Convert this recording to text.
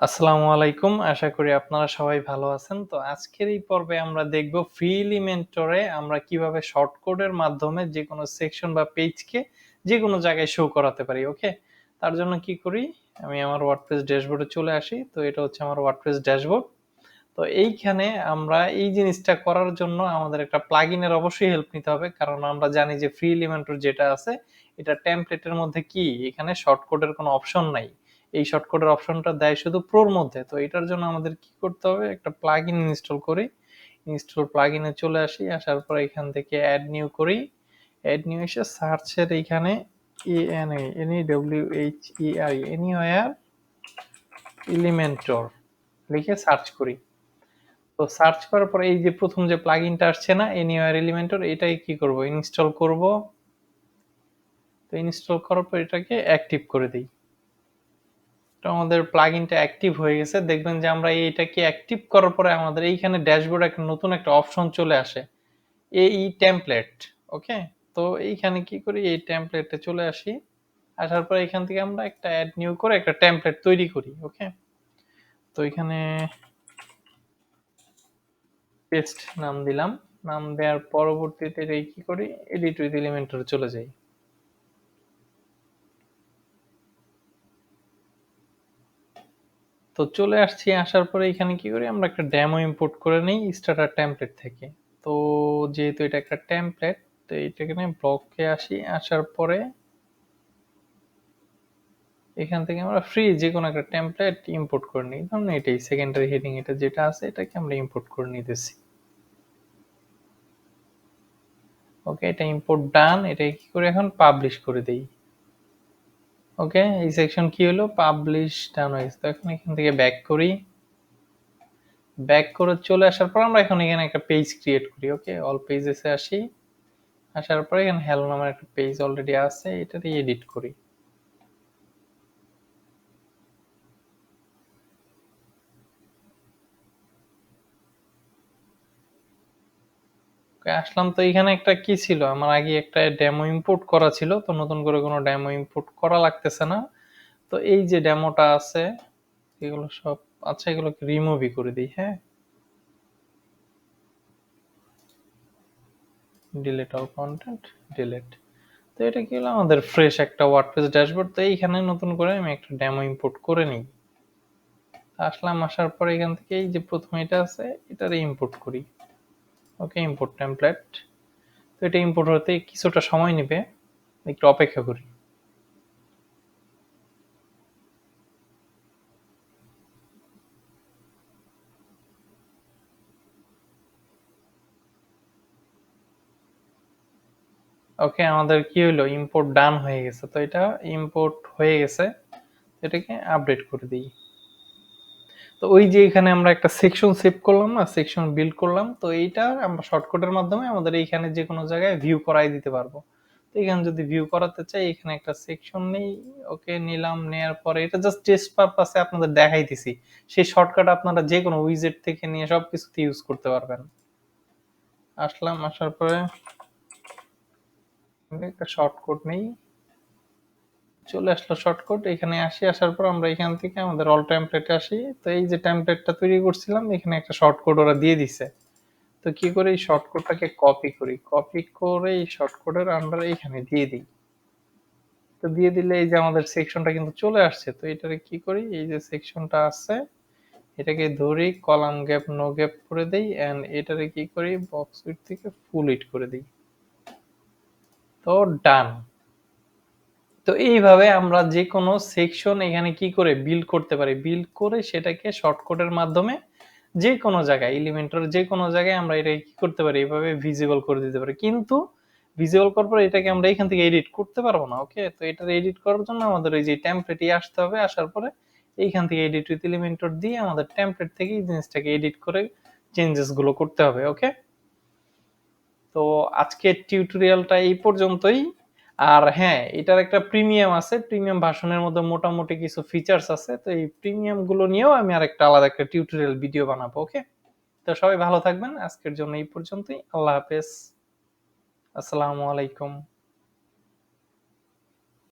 আসসালামু আলাইকুম। আশা করি আপনারা সবাই ভালো আছেন। তো আজকের এই পর্বে আমরা দেখব ফ্রি এলিমেন্টরে আমরা কিভাবে শর্ট কোডের মাধ্যমে যেকোনো সেকশন বা পেজকে যেকোনো জায়গায় শো করাতে পারি। ওকে? তার জন্য কি করি? আমি আমার ওয়ার্ডপ্রেস ড্যাশবোর্ডে চলে আসি। তো এটা হচ্ছে আমার ওয়ার্ডপ্রেস ড্যাশবোর্ড। তো এইখানে আমরা এই জিনিসটা করার জন্য আমাদের একটা প্লাগইনের অবশ্যই হেল্প নিতে হবে। কারণ আমরা জানি যে ফ্রি এলিমেন্টর যেটা আছে এটা টেমপ্লেটের মধ্যে কি এখানে শর্টকাটের কোনো অপশন নাই। এই শর্টকাটের অপশনটা দেয় শুধু প্রোর মধ্যে। তো এটার জন্য আমাদের কি করতে হবে? একটা প্লাগইন ইনস্টল করি। ইনস্টল প্লাগইনে চলে আসি। আসার পর এখান থেকে অ্যাড নিউ করি। অ্যাড নিউ এসে সার্চের এইখানে anywhere এলিমেন্টর লিখে সার্চ করি। তো সার্চ করার পরে এই যে প্রথম যে প্লাগইনটা আসছে না এনিওয়্যার এলিমেন্টর, এটাই কি করব? ইনস্টল করব। তো ইনস্টল করার পর এটাকে অ্যাক্টিভ করে দিই। তো আমাদের প্লাগইনটা অ্যাক্টিভ হয়ে গেছে। দেখবেন যে আমরা এইটাকে অ্যাক্টিভ করার পরে আমাদের এইখানে ড্যাশবোর্ডে একটা নতুন একটা অপশন চলে আসে। এই টেমপ্লেট। ওকে? তো এইখানে কি করি? এই টেমপ্লেটে চলে আসি। আসার পরে এখান থেকে আমরা একটা অ্যাড নিউ করে একটা টেমপ্লেট তৈরি করি। ওকে? তো এখানে পেস্ট নাম দিলাম। নাম দেওয়ার পরবর্তীতে এই কি করি? এডিট উইথ এলিমেন্টরে চলে যাই। তো চলে আসছি। আসার পরে এখানে কি করি? আমরা একটা ডেমো ইম্পোর্ট করে নেই স্টার্টার টেমপ্লেট থেকে। তো যেহেতু এটা একটা টেমপ্লেট, তো এইটাকে নিয়ে ব্লকে আসি। আসার পরে এখান থেকে আমরা ফ্রি যে কোনো একটা টেমপ্লেট ইম্পোর্ট করে নিই। ধরুন এটাই সেকেন্ডারি হেডিং, এটা যেটা আছে এটাকে আমরা ইম্পোর্ট করে নিতেছি। ওকে, এটা ইম্পোর্ট ডান। এটাকে কি করে এখন পাবলিশ করে দেই। ওকে, এই সেকশন কি হলো? পাবলিশ ডান হয়ে গেছে। তো এখন এখান থেকে ব্যাক করি। ব্যাক করে চলে আসার পর আমরা এখন এখানে একটা পেজ ক্রিয়েট করি। ওকে, অল পেজেসে আসি। আসার পরে এখানে হ্যালো নামের একটা পেজ অলরেডি আছে, এটাতে এডিট করি। আসলাম। তো এখানে একটা কি ছিল, আমার আগে একটা ডেমো ইম্পোর্ট করা ছিল। তো নতুন করে কোনো ডেমো ইম্পোর্ট করা লাগতেছে না। তো এই যে ডেমোটা আছে এগুলো সব, আচ্ছা এগুলোকে রিমুভই করে দিই। হ্যাঁ, ডিলিট অল কন্টেন্ট, ডিলিট। তো এটা কি হলো? আমাদের ফ্রেশ একটা ওয়ার্ডপ্রেস ড্যাশবোর্ড। তো এইখানে নতুন করে আমি একটা ডেমো ইম্পোর্ট করে নিই। আসলাম। আসার পরে এখান থেকে এই যে প্রথম এটা আছে এটারে ইম্পোর্ট করি। ওকে, ইম্পোর্ট টেমপ্লেট। তো এটা ইম্পোর্ট হতে কিছুটা সময় নেবে, একটু অপেক্ষা করি। ওকে, আমাদের কি হলো? ইম্পোর্ট ডান হয়ে গেছে। তো এটা ইম্পোর্ট হয়ে গেছে, এটাকে আপডেট করে দিই। তো ওই যে এখানে আমরা একটা সেকশন সেভ করলাম না, সেকশন বিল্ড করলাম। তো এইটা আমরা শর্টকাটের মাধ্যমে আমাদের এইখানে যে কোনো জায়গায় ভিউ করাই দিতে পারবো। তো এখানে যদি ভিউ করাতে চাই এখানে একটা সেকশন নেই। ওকে, নিলাম। নেয়ার পরে এটা জাস্ট টেস্ট পারপাসে আপনাদের দেখাইতেছি। সেই শর্টকাট আপনারা যে কোনো উইজেট থেকে নিয়ে সবকিছুতে ইউজ করতে পারবেন। আসলাম। আসার পরে একটা শর্টকাট নেই, চলে আসলো শর্টকাট। এখানে আসি। আসার পর আমরা এখান থেকে আমাদের অল টেমপ্লেটে আসি। তো এই যে টেমপ্লেটটা তৈরি করছিলাম এখানে একটা শর্টকাট ওরা দিয়ে দিছে। তো কি করে এই শর্টকাটটাকে কপি করি? কপি করে এই শর্টকাটের আন্ডারে এখানে দিয়ে দিই। তো দিয়ে দিলে এই যে আমাদের সেকশনটা কিন্তু চলে আসছে। তো এটারে কি করি? এই যে সেকশনটা আছে এটাকে ধরি, কলাম গ্যাপ নো গ্যাপ করে দেই এন্ড এটারে কি করি? বক্স উইডথ থেকে ফুল উইডথ করে দিই। তো ডান। তো এইভাবে আমরা যে কোনো সেকশন এখানে কি করে বিল্ড করতে পারি, বিল্ড করে সেটাকে শর্টকাটের মাধ্যমে যে কোনো জায়গায় এলিমেন্টর যে কোনো জায়গায় আমরা এটা কি করতে পারি, এভাবে ভিজিবল করে দিতে পারি। কিন্তু ভিজিবল করার পর এটাকে আমরা এখান থেকে এডিট করতে পারবো না। ওকে, তো এটার এডিট করার জন্য আমাদের এই যে টেমপ্লেটে আসতে হবে। আসার পরে এইখান থেকে এডিট উইথ এলিমেন্টর দিয়ে আমাদের টেমপ্লেট থেকে এই জিনিসটাকে এডিট করে চেঞ্জেস গুলো করতে হবে। ওকে, তো আজকের টিউটোরিয়ালটা এই পর্যন্তই। আর হ্যাঁ, এটার একটা প্রিমিয়াম আছে, প্রিমিয়াম ভার্সনের মধ্যে মোটামুটি কিছু ফিচার্স আছে। তো এই প্রিমিয়াম গুলো নিয়েও আমি আরেকটা আলাদা একটা টিউটোরিয়াল ভিডিও বানাবো। ওকে, তো সবাই ভালো থাকবেন। আজকের জন্য এই পর্যন্তই। আল্লাহ হাফেজ। আসসালামু আলাইকুম।